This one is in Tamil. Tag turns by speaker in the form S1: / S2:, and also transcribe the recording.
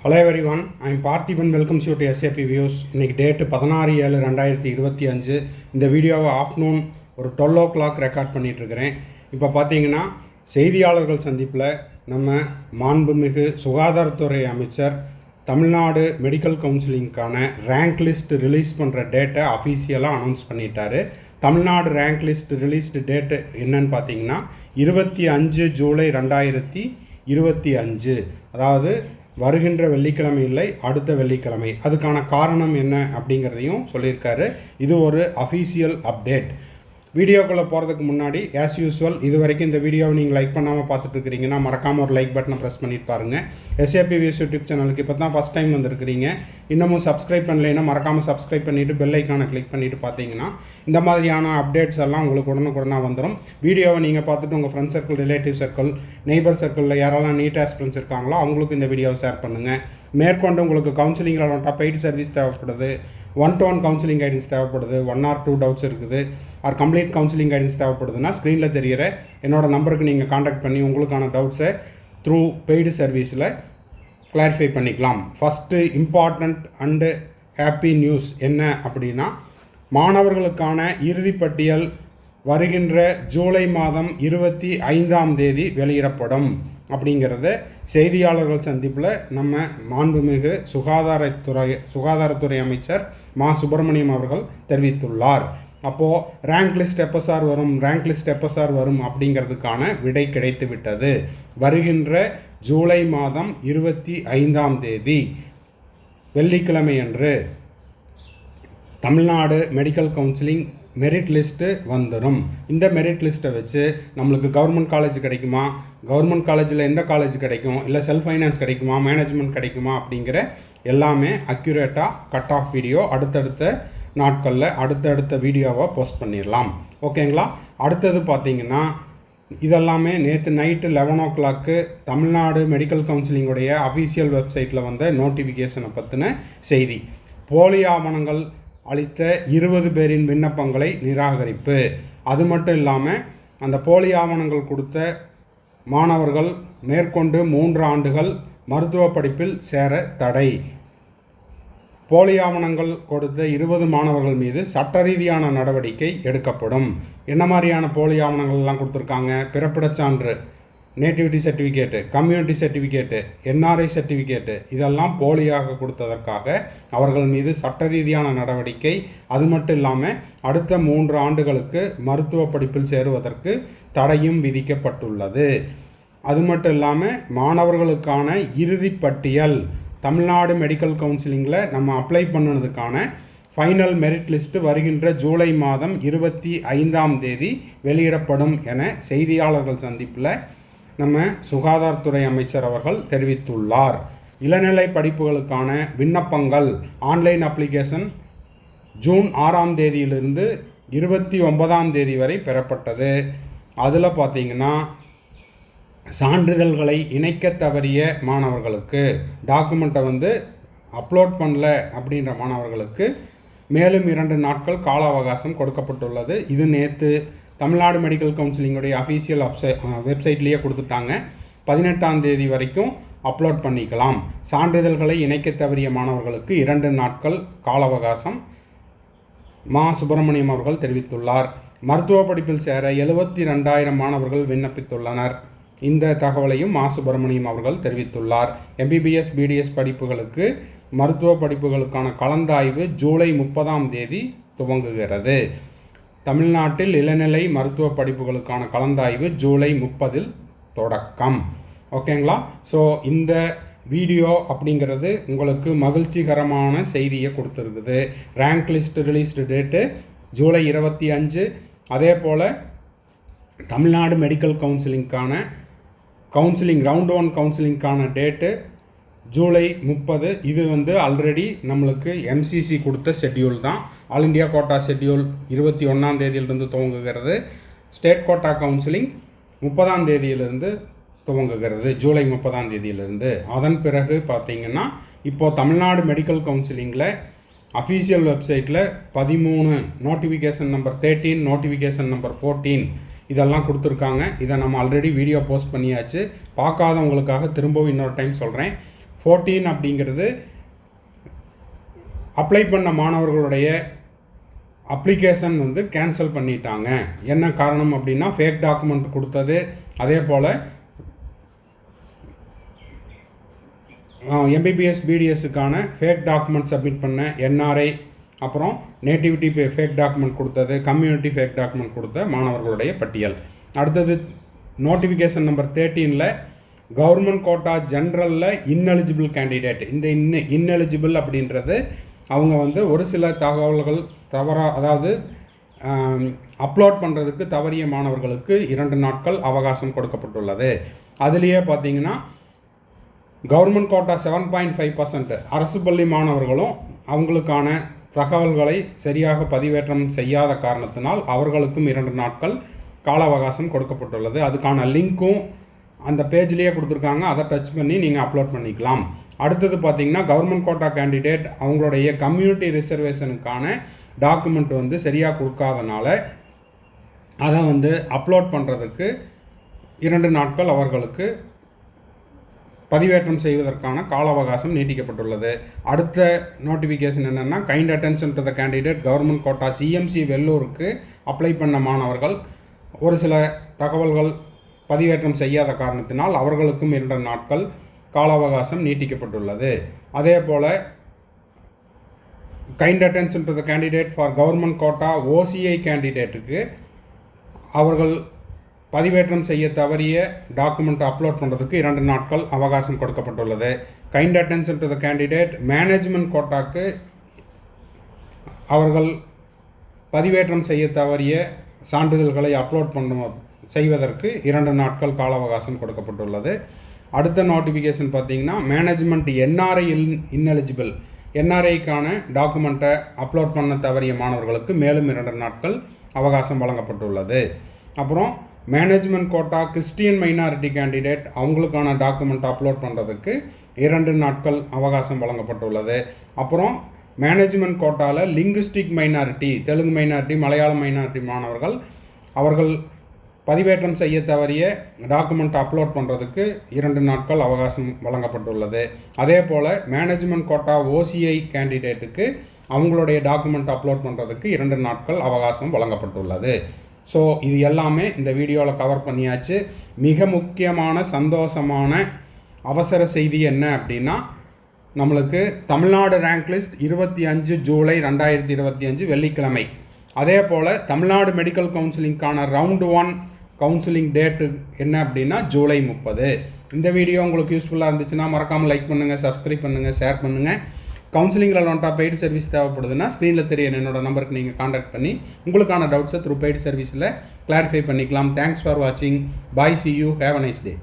S1: Hello everyone, I am Parthiban. Welcomes you to SAP Views. இன்னைக்கு டேட் 16/7/2025. இந்த வீடியோவை ஆஃப்டர்நூன் ஒரு 12 o'clock ரெக்கார்ட் பண்ணிட்டு இருக்கிறேன். இப்போ பார்த்தீங்கன்னா செய்தியாளர்கள் சந்திப்பில் நம்ம மாண்புமிகு சுகாதாரத்துறை அமைச்சர் தமிழ்நாடு மெடிக்கல் கவுன்சிலிங்கான ரேங்க் லிஸ்ட் ரிலீஸ் பண்ணுற டேட்டை அஃபீஷியலாக அனௌன்ஸ் பண்ணிட்டாரு. Tamil Nadu rank list released date என்னன்னு பார்த்தீங்கன்னா 25 ஜூலை 2025, அதாவது வருகின்ற வெள்ளிக்கிழமை இல்லை, அடுத்த வெள்ளிக்கிழமை. அதுக்கான காரணம் என்ன அப்படிங்கிறதையும் சொல்லியிருக்காரு. இது ஒரு அஃபீஷியல் அப்டேட். வீடியோக்குள்ளே போகிறதுக்கு முன்னாடி ஆஸ் யூஸ்வல் இது வரைக்கும் இந்த வீடியோவை நீங்கள் லைக் பண்ணாமல் பார்த்துட்டு இருக்கிறீங்கன்னா மறக்காமல் ஒரு லைக் பட்டனை ப்ரெஸ் பண்ணிட்டு பாருங்கள். SAP Views யூடியூப் சேனலுக்கு இப்போ தான் ஃபஸ்ட் டைம் வந்திருக்கிறீங்க, இன்னமும் சப்ஸ்கிரைப் பண்ணலைன்னா மறக்காமல் சப்ஸ்கிரைப் பண்ணிவிட்டு பெல் ஐக்கானை கிளிக் பண்ணிவிட்டு பார்த்தீங்கன்னா இந்த மாதிரியான அப்டேட்ஸ் எல்லாம் உங்களுக்கு உடனுக்குடனாக வந்துடும். வீடியோவை நீங்கள் பார்த்துட்டு உங்கள் friend circle, relative circle, neighbour சர்க்கிளில் யாரெல்லாம் நீட் ஆஸ்பிரன்ஸ் இருக்காங்களோ அவங்களுக்கு இந்த வீடியோவை ஷேர் பண்ணுங்கள். மேற்கொண்டு உங்களுக்கு கவுன்சிலிங்கில் பெய்டு சர்வீஸ் தேவைப்படுது, 1-to-1 கவுன்சிலிங் கைடன்ஸ் தேவைப்படுது, 1 or 2 டவுட்ஸ் இருக்குது, ஆர் கம்ப்ளீட் கவுன்சிலிங் கைடன்ஸ் தேவைப்படுதுன்னா ஸ்க்ரீனில் தெரிகிற என்னோடய நம்பருக்கு நீங்கள் காண்டாக்ட் பண்ணி உங்களுக்கான டவுட்ஸை த்ரூ பெய்டு சர்வீஸில் கிளாரிஃபை பண்ணிக்கலாம். First important and happy news என்ன அப்படின்னா, மாணவர்களுக்கான இறுதிப்பட்டியல் வருகின்ற ஜூலை மாதம் 25ஆம் தேதி வெளியிடப்படும் அப்படிங்கிறத செய்தியாளர்கள் சந்திப்பில் நம்ம மாண்புமிகு சுகாதாரத்துறை அமைச்சர் மா சுப்பிரமணியம் அவர்கள் தெரிவித்துள்ளார். அப்போது ரேங்க் லிஸ்ட் எப்போ சார் வரும் அப்படிங்கிறதுக்கான விடை கிடைத்து விட்டது. வருகின்ற ஜூலை மாதம் 25ஆம் தேதி வெள்ளிக்கிழமை அன்று Tamil Nadu medical counselling merit list வந்துடும். இந்த மெரிட் லிஸ்ட்டை வச்சு நம்மளுக்கு கவர்மெண்ட் காலேஜ் கிடைக்குமா, கவர்மெண்ட் காலேஜில் எந்த காலேஜ் கிடைக்கும், இல்லை செல்ஃப் ஃபைனான்ஸ் கிடைக்குமா, மேனேஜ்மெண்ட் கிடைக்குமா அப்படிங்கிற எல்லாமே அக்யூரேட்டாக கட் ஆஃப் வீடியோ அடுத்தடுத்த நாட்களில் அடுத்தடுத்த வீடியோவை போஸ்ட் பண்ணிடலாம். ஓகேங்களா? அடுத்தது பார்த்திங்கன்னா இதெல்லாமே நேற்று நைட்டு 11 o'clock தமிழ்நாடு மெடிக்கல் கவுன்சிலிங்குடைய அஃபீஷியல் வெப்சைட்டில் வந்த நோட்டிஃபிகேஷனை பற்றின செய்தி. போலி ஆவணங்கள் அளித்த 20 பேரின் விண்ணப்பங்களை நிராகரிப்பு. அது மட்டும் இல்லாமல் அந்த போலி ஆவணங்கள் கொடுத்த மாணவர்கள் மேற்கொண்டு 3 ஆண்டுகள் மருத்துவ படிப்பில் சேர தடை. போலி ஆவணங்கள் கொடுத்த 20 மாணவர்கள் மீது சட்ட ரீதியான நடவடிக்கை எடுக்கப்படும். என்ன மாதிரியான போலி ஆவணங்கள் எல்லாம் கொடுத்துருக்காங்க? பிறப்பிடச் சான்று, nativity certificate, community certificate, NRI certificate, இதெல்லாம் போலியாக கொடுத்ததற்காக அவர்கள் மீது சட்ட ரீதியான நடவடிக்கை. அது மட்டும் இல்லாமல் அடுத்த 3 ஆண்டுகளுக்கு மருத்துவ படிப்பில் சேருவதற்கு தடையும் விதிக்கப்பட்டுள்ளது. அது மட்டும் இல்லாமல் மாணவர்களுக்கான இறுதிப்பட்டியல் தமிழ்நாடு மெடிக்கல் கவுன்சிலிங்கில் நம்ம அப்ளை பண்ணதுக்கான ஃபைனல் மெரிட் லிஸ்ட்டு வருகின்ற ஜூலை மாதம் 25ஆம் தேதி வெளியிடப்படும் என செய்தியாளர்கள் சந்திப்பில் நம்ம சுகாதாரத்துறை அமைச்சர் அவர்கள் தெரிவித்துள்ளார். இளநிலை படிப்புகளுக்கான விண்ணப்பங்கள் ஆன்லைன் அப்ளிகேஷன் ஜூன் 6ஆம் தேதியிலிருந்து 29ஆம் தேதி வரை பெறப்பட்டது. அதில் பார்த்திங்கன்னா சான்றிதழ்களை இணைக்க தவறிய மாணவர்களுக்கு, டாக்குமெண்ட்டை அப்லோட் பண்ணல அப்படின்ற மாணவர்களுக்கு மேலும் 2 நாட்கள் கால அவகாசம் கொடுக்கப்பட்டுள்ளது. இது நேற்று தமிழ்நாடு மெடிக்கல் கவுன்சிலிங்குடைய அஃபீஷியல் வெப்சைட்லேயே கொடுத்துட்டாங்க. 18ஆம் தேதி வரைக்கும் அப்லோட் பண்ணிக்கலாம். சான்றிதழ்களை இணைக்க தவறிய மாணவர்களுக்கு 2 நாட்கள் கால அவகாசம் மா சுப்பிரமணியம் அவர்கள் தெரிவித்துள்ளார். மருத்துவ படிப்பில் சேர 72,000 மாணவர்கள் விண்ணப்பித்துள்ளனர். இந்த தகவலையும் மா சுப்பிரமணியம் அவர்கள் தெரிவித்துள்ளார். MBBS BDS படிப்புகளுக்கு மருத்துவ படிப்புகளுக்கான கலந்தாய்வு ஜூலை 30ஆம் தேதி துவங்குகிறது. தமிழ்நாட்டில் இளநிலை மருத்துவ படிப்புகளுக்கான கலந்தாய்வு ஜூலை 30இல் தொடக்கம். ஓகேங்களா? ஸோ இந்த வீடியோ அப்படிங்கிறது உங்களுக்கு மகிழ்ச்சிகரமான செய்தியை கொடுத்துருக்குது. Rank list released date July 25. அதே போல் தமிழ்நாடு மெடிக்கல் கவுன்சிலிங் ரவுண்ட் 1 கவுன்சிலிங்கான டேட்டு ஜூலை 30. இது ஆல்ரெடி நம்மளுக்கு MCC கொடுத்த ஷெட்யூல் தான். ஆல் இண்டியா கோட்டா ஷெட்யூல் 21ஆம் தேதியிலிருந்து துவங்குகிறது. ஸ்டேட் கோட்டா கவுன்சிலிங் 30ஆம் தேதியிலிருந்து துவங்குகிறது, ஜூலை 30ஆம் தேதியிலிருந்து. அதன் பிறகு பார்த்திங்கன்னா இப்போது தமிழ்நாடு மெடிக்கல் கவுன்சிலிங்கில் அஃபீஷியல் வெப்சைட்டில் 13 நோட்டிஃபிகேஷன் நம்பர் 13, நோட்டிஃபிகேஷன் நம்பர் 14 இதெல்லாம் கொடுத்துருக்காங்க. இதை நம்ம ஆல்ரெடி வீடியோ போஸ்ட் பண்ணியாச்சு. பார்க்காதவங்களுக்காக திரும்பவும் இன்னொரு டைம் சொல்கிறேன். 14 அப்படிங்கிறது அப்ளை பண்ண மாணவர்களுடைய அப்ளிகேஷன் வந்து கேன்சல் பண்ணிட்டாங்க. என்ன காரணம் அப்படின்னா ஃபேக் டாக்குமெண்ட் கொடுத்தது, அதே போல் எம்பிபிஎஸ் பிடிஎஸ்ஸுக்கான ஃபேக் டாக்குமெண்ட் சப்மிட் பண்ண என்ஆர்ஐ, அப்புறம் நேட்டிவிட்டி ஃபேக் டாக்குமெண்ட் கொடுத்தது, கம்யூனிட்டி ஃபேக் டாக்குமெண்ட் கொடுத்த மாணவர்களுடைய பட்டியல். அடுத்தது நோட்டிஃபிகேஷன் நம்பர் 13ல் கவர்மெண்ட் கோட்டா ஜென்ரலில் இன்எலிஜிபிள் கேண்டிடேட். இந்த இன்எலிஜிபிள் அப்படின்றது அவங்க வந்து ஒரு சில தகவல்கள் அதாவது அப்லோட் பண்ணுறதுக்கு தவறிய மாணவர்களுக்கு 2 நாட்கள் அவகாசம் கொடுக்கப்பட்டுள்ளது. அதுலேயே பார்த்தீங்கன்னா கவர்மெண்ட் கோட்டா 7.5% அரசு பள்ளி மாணவர்களும் அவங்களுக்கான தகவல்களை சரியாக பதிவேற்றம் செய்யாத காரணத்தினால் அவர்களுக்கும் 2 நாட்கள் கால அவகாசம் கொடுக்கப்பட்டுள்ளது. அதுக்கான லிங்க்கும் அந்த பேஜ்லேயே கொடுத்துருக்காங்க, அதை டச் பண்ணி நீங்கள் அப்லோட் பண்ணிக்கலாம். அடுத்தது பார்த்திங்கன்னா கவர்மெண்ட் கோட்டா கேண்டிடேட் அவங்களுடைய கம்யூனிட்டி ரிசர்வேஷனுக்கான டாக்குமெண்ட் வந்து சரியாக கொடுக்காதனால அதை வந்து அப்லோட் பண்ணுறதுக்கு 2 நாட்கள் அவர்களுக்கு பதிவேற்றம் செய்வதற்கான கால அவகாசம் நீட்டிக்கப்பட்டுள்ளது. அடுத்த நோட்டிஃபிகேஷன் என்னென்னா kind attention to the candidate government quota CMC வெள்ளூருக்கு அப்ளை பண்ண மாணவர்கள் ஒரு சில தகவல்கள் பதிவேற்றம் செய்யாத காரணத்தினால் அவர்களுக்கும் 2 நாட்கள் கால அவகாசம் நீட்டிக்கப்பட்டுள்ளது. அதே போல் kind attention to the candidate for government quota OCI கேண்டிடேட்டுக்கு அவர்கள் பதிவேற்றம் செய்ய தவறிய டாக்குமெண்ட் அப்லோட் பண்ணுறதுக்கு 2 நாட்கள் அவகாசம் கொடுக்கப்பட்டுள்ளது. Kind attention to the candidate management கோட்டாக்கு அவர்கள் பதிவேற்றம் செய்ய தவறிய சான்றிதழ்களை அப்லோட் செய்வதற்கு 2 நாட்கள் கால அவகாசம் கொடுக்கப்பட்டுள்ளது. அடுத்த நோட்டிஃபிகேஷன் பார்த்திங்கன்னா மேனேஜ்மெண்ட் என்ஆர்ஐ இன்எலிஜிபிள் என்ஆர்ஐக்கான டாக்குமெண்ட்டை அப்லோட் பண்ண தவறிய மாணவர்களுக்கு மேலும் 2 நாட்கள் அவகாசம் வழங்கப்பட்டுள்ளது. அப்புறம் management quota Christian minority candidate அவங்களுக்கான டாக்குமெண்ட் அப்லோட் பண்ணுறதுக்கு 2 நாட்கள் அவகாசம் வழங்கப்பட்டுள்ளது. அப்புறம் மேனேஜ்மெண்ட் கோட்டாவில் லிங்குஸ்டிக் மைனாரிட்டி தெலுங்கு மைனாரிட்டி மலையாள மைனாரிட்டி மாணவர்கள் அவர்கள் பதிவேற்றம் செய்ய தவறிய டாக்குமெண்ட் அப்லோட் பண்ணுறதுக்கு 2 நாட்கள் அவகாசம் வழங்கப்பட்டுள்ளது. அதே போல் மேனேஜ்மெண்ட் கோட்டா ஓசிஐ கேண்டிடேட்டுக்கு அவங்களுடைய டாக்குமெண்ட் அப்லோட் பண்ணுறதுக்கு 2 நாட்கள் அவகாசம் வழங்கப்பட்டுள்ளது. ஸோ இது எல்லாமே இந்த வீடியோவில் கவர் பண்ணியாச்சு. மிக முக்கியமான சந்தோஷமான அவசர செய்தி என்ன அப்படின்னா நம்மளுக்கு தமிழ்நாடு ரேங்க் லிஸ்ட் 25 ஜூலை 2025 வெள்ளிக்கிழமை. அதே போல் தமிழ்நாடு மெடிக்கல் கவுன்சிலிங்கான ரவுண்டு 1 கவுன்சிலிங் டேட்டு என்ன அப்படின்னா ஜூலை 30. இந்த வீடியோ உங்களுக்கு யூஸ்ஃபுல்லாக இருந்துச்சுன்னா மறக்காமல் லைக் பண்ணுங்கள், சப்ஸ்கிரைப் பண்ணுங்கள், ஷேர் பண்ணுங்கள். கவுன்சிலிங் ரெலவெண்ட்டாக பெய்டு சர்வீஸ் தேவைப்படுதுன்னா ஸ்க்ரீனில் தெரிய என்னோட நம்பருக்கு நீங்கள் காண்டாக்ட் பண்ணி உங்களுக்கான டவுட்ஸை த்ரூ பெய்டு சர்வீஸில் கிளாரிஃபை பண்ணிக்கலாம். தேங்க்ஸ் ஃபார் வாட்சிங். Bye, see you, have a nice day.